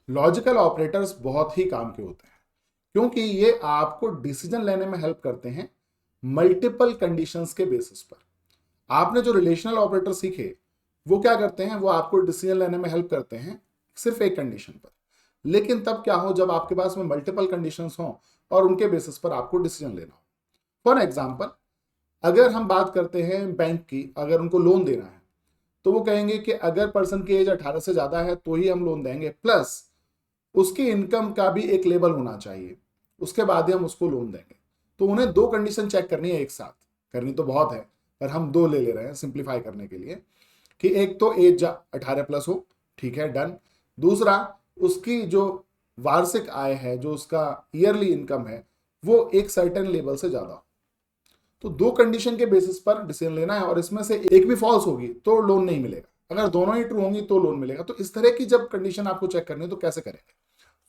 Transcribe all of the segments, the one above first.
Logical operators बहुत ही काम के होते हैं क्योंकि ये आपको डिसीजन लेने में हेल्प करते हैं मल्टीपल कंडीशंस के बेसिस पर। आपने जो रिलेशनल ऑपरेटर सीखे वो क्या करते हैं, वो आपको डिसीजन लेने में हेल्प करते हैं सिर्फ एक कंडीशन पर। लेकिन तब क्या हो जब आपके पास में मल्टीपल कंडीशंस हो और उनके बेसिस पर आपको डिसीजन लेना हो। फॉर एग्जाम्पल, अगर हम बात करते हैं बैंक की, अगर उनको लोन देना है तो वो कहेंगे कि अगर पर्सन की एज 18 से ज्यादा है तो ही हम लोन देंगे, प्लस उसकी इनकम का भी एक लेवल होना चाहिए, उसके बाद ही हम उसको लोन देंगे। तो उन्हें दो कंडीशन चेक करनी है एक साथ। करनी तो बहुत है पर हम दो ले रहे हैं सिंप्लीफाई करने के लिए, कि एक तो एज 18 प्लस हो, ठीक है, डन। दूसरा, उसकी जो वार्षिक आय है, जो उसका ईयरली इनकम है, वो एक सर्टेन लेवल से ज्यादा हो। तो दो कंडीशन के बेसिस पर डिसीजन लेना है और इसमें से एक भी फॉल्स होगी तो लोन नहीं मिलेगा, अगर दोनों ही ट्रू होंगी तो लोन मिलेगा। तो इस तरह की जब कंडीशन आपको चेक करनी है तो कैसे करेंगे,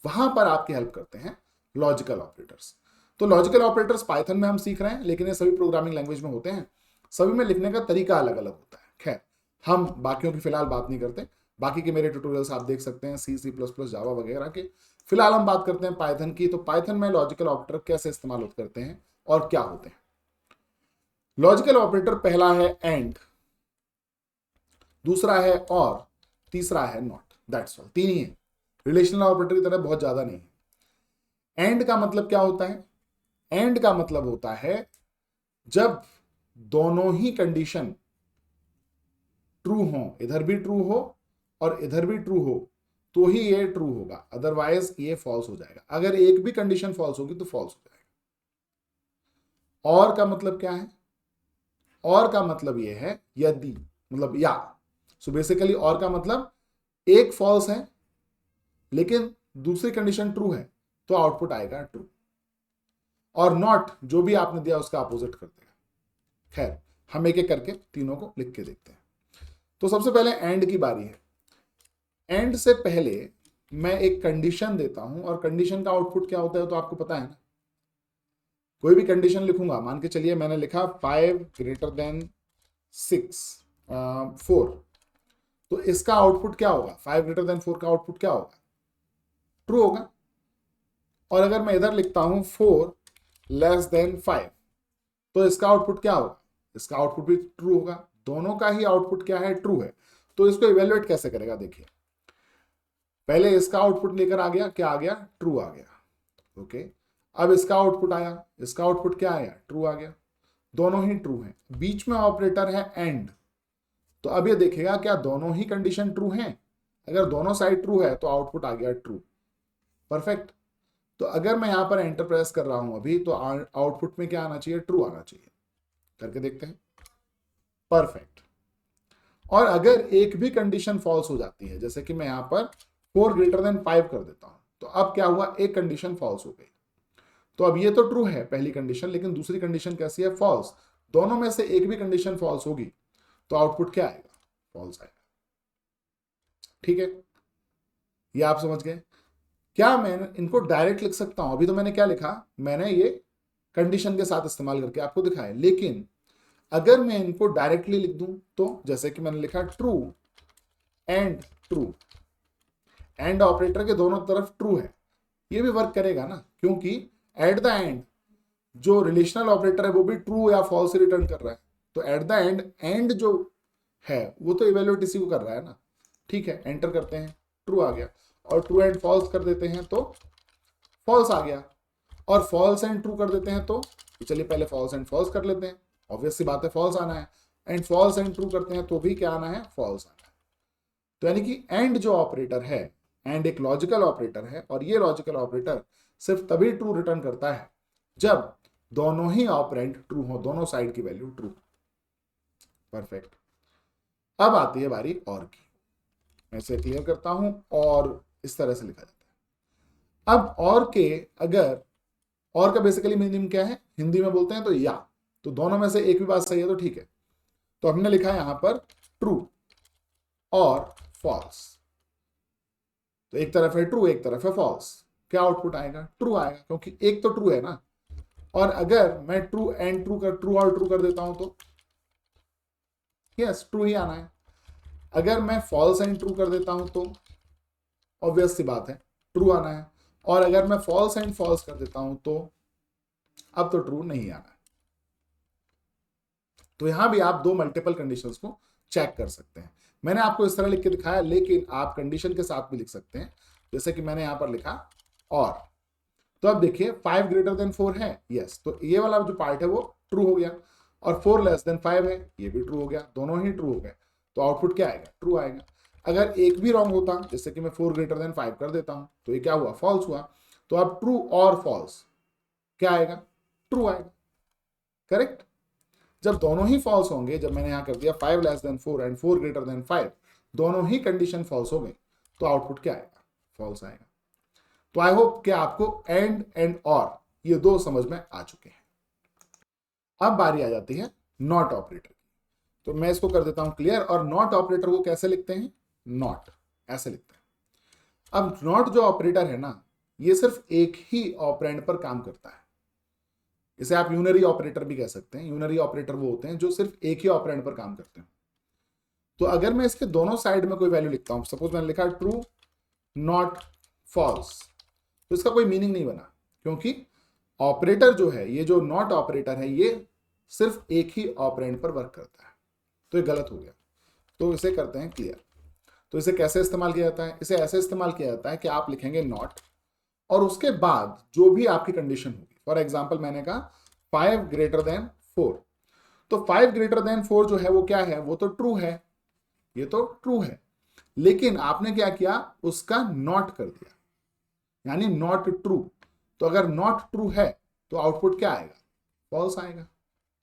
वहां पर आपकी हेल्प करते हैं लॉजिकल ऑपरेटर्स। तो लॉजिकल ऑपरेटर्स पाइथन में हम सीख रहे हैं, लेकिन ये सभी प्रोग्रामिंग लैंग्वेज में होते हैं, सभी में लिखने का तरीका अलग अलग होता है। खैर, हम बाकियों की फिलहाल बात नहीं करते, बाकी के मेरे ट्यूटोरियल्स आप देख सकते हैं सी सी प्लस प्लस जावा वगैरह के। फिलहाल हम बात करते हैं पाइथन की। तो पाइथन में लॉजिकल ऑपरेटर कैसे इस्तेमाल करते हैं और क्या होते हैं। लॉजिकल ऑपरेटर पहला है एंड, दूसरा है और, तीसरा है नॉट। दैट्स ऑल, तीन ही है, रिलेशनल ऑपरेटर की तरह बहुत ज्यादा नहीं है। एंड का मतलब क्या होता है? एंड का मतलब होता है जब दोनों ही कंडीशन ट्रू हो, इधर भी ट्रू हो और इधर भी ट्रू हो तो ही ये ट्रू होगा, अदरवाइज ये फॉल्स हो जाएगा। अगर एक भी कंडीशन फॉल्स होगी तो फॉल्स हो जाएगा। और का मतलब क्या है? और का मतलब ये है यदि, मतलब या। सो बेसिकली और का मतलब एक फॉल्स है लेकिन दूसरी कंडीशन ट्रू है तो आउटपुट आएगा ट्रू, और नॉट जो भी आपने दिया उसका अपोजिट कर देगा। खैर, हम एक एक करके तीनों को लिख के देखते हैं। तो सबसे पहले एंड की बारी है। एंड से पहले मैं एक कंडीशन देता हूं और कंडीशन का आउटपुट क्या होता है तो आपको पता है ना। कोई भी कंडीशन लिखूंगा, मान के चलिए मैंने लिखा 5 ग्रेटर देन 6 4, तो इसका आउटपुट क्या होगा? 5 ग्रेटर देन 4 का आउटपुट क्या होगा? ट्रू होगा। और अगर मैं इधर लिखता हूं 4 लेस देन 5, तो इसका आउटपुट क्या होगा? इसका आउटपुट भी ट्रू होगा। दोनों का ही आउटपुट क्या है? ट्रू है। तो इसको इवेल्युएट कैसे करेगा? देखिए, पहले इसका आउटपुट लेकर आ गया, क्या आ गया? ट्रू आ गया। ओके, अब इसका आउटपुट आया, इसका आउटपुट क्या आया? ट्रू आ गया। दोनों ही ट्रू हैं। बीच में ऑपरेटर है एंड, तो अब ये देखेगा क्या दोनों ही कंडीशन ट्रू हैं। अगर दोनों साइड ट्रू है तो आउटपुट आ गया ट्रू। परफेक्ट। तो अगर मैं यहां पर एंटर प्रेस कर रहा हूं अभी, तो आउटपुट में क्या आना चाहिए? ट्रू आना चाहिए। करके देखते हैं। परफेक्ट। और अगर एक भी कंडीशन फॉल्स हो जाती है, जैसे कि मैं यहां पर 4 ग्रेटर देन 5 कर देता हूं, तो अब क्या हुआ? एक कंडीशन फॉल्स हो गई। तो अब ये तो ट्रू है पहली कंडीशन, लेकिन दूसरी कंडीशन कैसी है? फॉल्स। दोनों में से एक भी कंडीशन फॉल्स होगी तो आउटपुट क्या आएगा? फॉल्स आएगा। ठीक है, ये आप समझ गए। क्या मैं इनको डायरेक्ट लिख सकता हूं? अभी तो मैंने क्या लिखा, मैंने ये कंडीशन के साथ इस्तेमाल करके आपको दिखाया, लेकिन अगर मैं इनको डायरेक्टली लिख दूं तो, जैसे कि मैंने लिखा true and true, and operator के दोनों तरफ ट्रू है, ये भी वर्क करेगा ना, क्योंकि एट द एंड जो रिलेशनल ऑपरेटर है वो भी ट्रू या फॉल्स रिटर्न कर रहा है। तो एट द एंड एंड जो है वो तो इवेल्युएट इसी को कर रहा है ना। ठीक है, एंटर करते हैं, ट्रू आ गया। और ट्रू एंड फॉल्स कर देते हैं तो फॉल्स आ गया। और फॉल्स एंड ट्रू कर देते हैं तो चलिए पहले फॉल्स एंड फॉल्स कर लेते हैं। ऑब्वियस सी बात है, फॉल्स आना है। एंड फॉल्स एंड ट्रू करते हैं तो भी क्या आना है? फॉल्स आना है। तो यानी कि एंड जो ऑपरेटर है, एंड एक लॉजिकल ऑपरेटर है, और ये लॉजिकल ऑपरेटर सिर्फ तभी ट्रू रिटर्न करता है जब दोनों ही ऑपरेंड ट्रू हो, दोनों साइड की वैल्यू ट्रू। परफेक्ट। अब आती है बारी और की। मैं इसे क्लियर करता हूं, और इस तरह से लिखा जाता है। अब और के, अगर और का बेसिकली मीनिंग क्या है हिंदी में बोलते हैं तो या, तो दोनों में से एक भी बात सही है तो ठीक है। तो हमने लिखा है यहां पर ट्रू और फॉल्स, तो एक तरफ है ट्रू एक तरफ है फॉल्स, क्या आउटपुट आएगा? ट्रू आएगा, क्योंकि एक तो ट्रू है ना। और अगर मैं ट्रू एंड ट्रू कर, ट्रू और ट्रू कर देता हूं तो यस ट्रू ही आना है। अगर मैं फॉल्स एंड ट्रू कर देता हूं तो ऑब्वियस सी बात है ट्रू आना है। और अगर मैं फॉल्स एंड फॉल्स कर देता हूं तो अब तो ट्रू नहीं आना है। तो यहां भी आप दो मल्टीपल कंडीशंस को चेक कर सकते हैं। मैंने आपको इस तरह लिख के दिखाया, लेकिन आप कंडीशन के साथ भी लिख सकते हैं, जैसे कि मैंने यहां पर लिखा और। तो अब देखिए 5 ग्रेटर देन 4 है, यस, तो ये वाला जो पार्ट है वो ट्रू हो गया, और 4 लेस देन 5 है, ये भी ट्रू हो गया, दोनों ही ट्रू हो गए। तो आउटपुट क्या आएगा? ट्रू आएगा। अगर एक भी रॉन्ग होता, जैसे कि मैं 4 ग्रेटर देन 5 कर देता हूं, तो ये क्या हुआ? फॉल्स हुआ। तो अब ट्रू और फॉल्स क्या आएगा? ट्रू आएगा। करेक्ट। जब दोनों ही फॉल्स होंगे, जब मैंने यहां कर दिया 5 less than 4 and 4 greater than 5, दोनों ही कंडीशन फॉल्स हो गई, तो आउटपुट क्या आएगा? फॉल्स आएगा। तो आई होप कि आपको एंड और ये दो समझ में आ चुके हैं। अब बारी आ जाती है नॉट ऑपरेटर की। तो मैं इसको कर देता हूं क्लियर। और नॉट ऑपरेटर को कैसे लिखते हैं? नॉट ऐसे लिखते हैं। अब नॉट जो ऑपरेटर है ना, ये सिर्फ एक ही ऑपरेंड पर काम करता है। इसे आप यूनरी ऑपरेटर भी कह सकते हैं। यूनरी ऑपरेटर वो होते हैं जो सिर्फ एक ही ऑपरेंड पर काम करते हैं। तो अगर मैं इसके दोनों साइड में कोई वैल्यू लिखता हूं, सपोज मैंने लिखा ट्रू नॉट फॉल्स, तो इसका कोई मीनिंग नहीं बना, क्योंकि ऑपरेटर जो है, ये जो नॉट ऑपरेटर है, ये सिर्फ एक ही ऑपरेंड पर वर्क करता है। तो ये गलत हो गया। तो इसे करते हैं क्लियर। तो इसे कैसे इस्तेमाल किया जाता है? इसे ऐसे इस्तेमाल किया जाता है कि आप लिखेंगे नॉट, और उसके बाद जो भी आपकी कंडीशन होगी, फॉर एग्जाम्पल मैंने कहा 5 ग्रेटर देन 4, तो 5 ग्रेटर देन 4 जो है वो क्या है? वो तो ट्रू है, ये तो ट्रू है, लेकिन आपने क्या किया? उसका नॉट कर दिया, यानी नॉट ट्रू। तो अगर नॉट ट्रू है तो आउटपुट क्या आएगा? फॉल्स आएगा।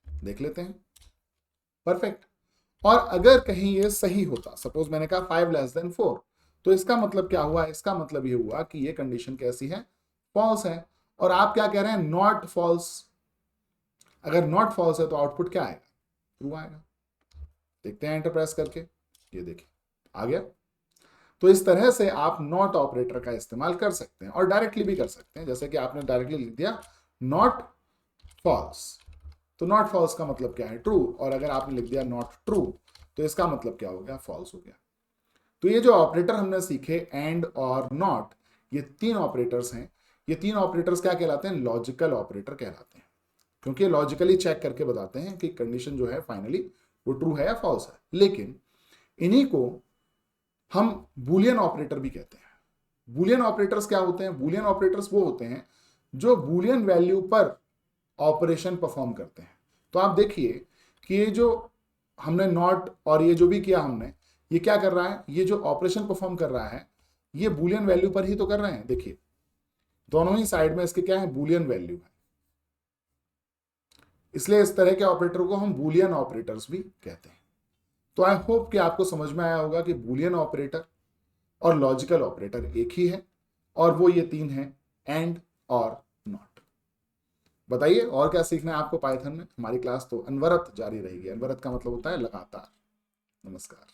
देख लेते हैं। परफेक्ट। और अगर कहीं ये सही होता, सपोज मैंने कहा 5 लेस देन 4, तो इसका मतलब क्या हुआ? इसका मतलब ये हुआ कि ये कंडीशन कैसी है? फॉल्स है। और आप क्या कह रहे हैं? Not false. अगर नॉट फॉल्स है तो आउटपुट क्या आएगा? ट्रू आएगा। देखते हैं एंटर प्रेस करके, ये देखिए आ गया। तो इस तरह से आप नॉट ऑपरेटर का इस्तेमाल कर सकते हैं, और डायरेक्टली भी कर सकते हैं, जैसे कि आपने डायरेक्टली लिख दिया नॉट फॉल्स, तो नॉट फॉल्स का मतलब क्या है? ट्रू। और अगर आपने लिख दिया नॉट ट्रू, तो इसका मतलब क्या हो गया? फॉल्स हो गया। तो ये जो ऑपरेटर हमने सीखे, एंड और नॉट, ये तीन ऑपरेटर्स हैं। ये तीन ऑपरेटर्स क्या कहलाते हैं? लॉजिकल ऑपरेटर कहलाते हैं, क्योंकि ये लॉजिकली चेक करके बताते हैं कि कंडीशन जो है फाइनली वो ट्रू है या फॉल्स है। लेकिन इन्हीं को हम बूलियन ऑपरेटर भी कहते हैं। बूलियन ऑपरेटर्स क्या होते हैं? बूलियन ऑपरेटर्स वो होते हैं जो बूलियन वैल्यू पर ऑपरेशन परफॉर्म करते हैं। तो आप देखिए कि ये जो हमने नॉट और ये जो भी किया हमने, ये क्या कर रहा है? ये जो ऑपरेशन परफॉर्म कर रहा है, ये बूलियन वैल्यू पर ही तो कर रहे हैं। देखिए दोनों ही साइड में इसके क्या है? बूलियन वैल्यू है। इसलिए इस तरह के ऑपरेटर को हम बूलियन ऑपरेटर्स भी कहते हैं। तो आई होप कि आपको समझ में आया होगा कि बूलियन ऑपरेटर और लॉजिकल ऑपरेटर एक ही है, और वो ये तीन हैं, एंड और नॉट। बताइए और क्या सीखना है आपको पाइथन में? हमारी क्लास तो अनवरत जारी रहेगी। अनवरत का मतलब होता है लगातार। नमस्कार।